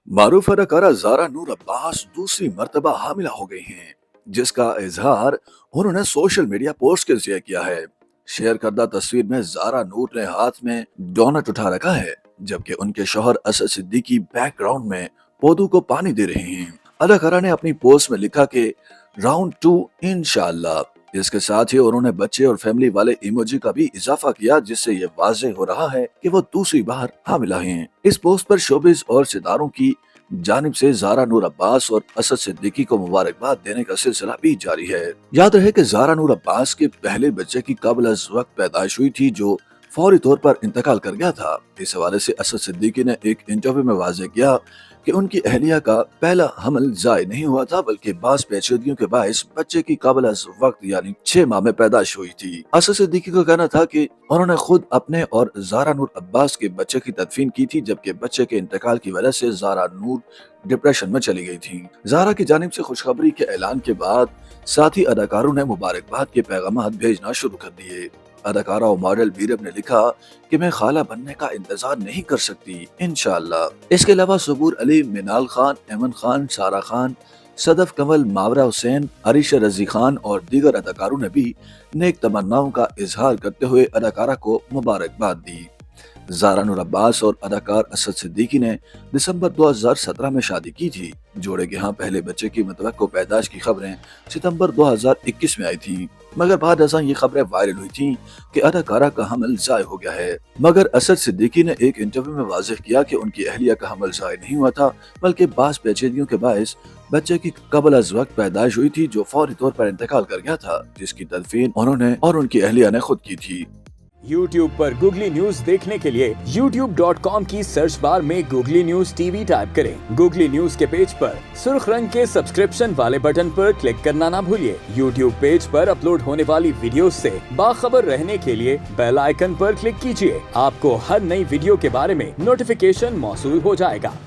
मारूफ अदाकारा ज़ारा नूर अब्बास दूसरी मर्तबा हामिला हो गई हैं, जिसका इजहार उन्होंने सोशल मीडिया पोस्ट के जरिए किया है। शेयर करदा तस्वीर में ज़ारा नूर ने हाथ में डोनट उठा रखा है, जबकि उनके शौहर असद सिद्दीकी बैकग्राउंड में पौधों को पानी दे रहे हैं। अदाकारा ने अपनी पोस्ट में लिखा कि राउंड 2 इंशाअल्लाह। इसके साथ ही उन्होंने बच्चे और फैमिली वाले इमोजी का भी इजाफा किया, जिससे ये वाज़ेह हो रहा है कि वो दूसरी बार हामिला हैं। इस पोस्ट पर शोबिज और सितारों की जानिब से ज़ारा नूर अब्बास और असद सिद्दीकी को मुबारकबाद देने का सिलसिला भी जारी है। याद रहे कि ज़ारा नूर अब्बास के पहले बच्चे की कबल अज़ वक्त पैदाइश हुई थी, जो फौरी तौर पर इंतकाल कर गया था। इस हवाले से असद सिद्दीकी ने एक इंटरव्यू में वाज़ेह किया कि उनकी अहलिया का पहला हमल जाय नहीं हुआ था, बल्कि बास पेचीदगियों के बायस बच्चे की कबल अज़ वक्त यानी 6 माह में पैदाइश हुई थी। असद सिद्दीकी का कहना था कि उन्होंने खुद अपने और ज़ारा नूर अब्बास के बच्चे की तदफीन की थी, जबकि बच्चे के इंतकाल की वजह से ज़ारा नूर डिप्रेशन में चली गई थी। ज़ारा की जानिब से खुशखबरी के ऐलान के बाद साथी अदाकारों ने मुबारकबाद के पैगाम भेजना शुरू कर दिए। अदाकारा और मॉडल बीरब ने लिखा कि मैं खाला बनने का इंतजार नहीं कर सकती, इंशाअल्लाह। इसके अलावा सबूर अली, मिनाल खान, एमन खान, सारा खान, सदफ कमल, मावरा हुसैन, अरीशा रजी खान और दीगर अदाकारों ने भी नेक तमन्नाओं का इजहार करते हुए अदाकारा को मुबारकबाद दी। ज़ारा नूर अब्बास और अदाकार असद सिद्दीकी ने दिसंबर 2017 में शादी की थी। जोड़े के यहाँ पहले बच्चे की मुतवक्को पैदाइश की खबरें सितंबर 2021 में आई थी, मगर बाद अज़ां ये खबरें वायरल हुई थी कि अदाकारा का हमल ज़ाय हो गया है। मगर असद सिद्दीकी ने एक इंटरव्यू में वाज़ेह किया कि उनकी अहलिया का हमल ज़ाय नहीं हुआ था, बल्कि बास पेचीदगियों के बायस बच्चे की कबल अज़ वक्त पैदाइश हुई थी, जो फौरी तौर पर इंतकाल कर गया था, जिसकी तदफीन उन्होंने और उनकी अहलिया ने खुद की थी। YouTube पर गूगली न्यूज देखने के लिए youtube.com की सर्च बार में गूगली न्यूज टीवी टाइप करें। गूगली न्यूज के पेज पर सुर्ख रंग के सब्सक्रिप्शन वाले बटन पर क्लिक करना ना भूलिए। YouTube पेज पर अपलोड होने वाली वीडियोस से बाखबर रहने के लिए बेल आइकन पर क्लिक कीजिए। आपको हर नई वीडियो के बारे में नोटिफिकेशन मौसूल हो जाएगा।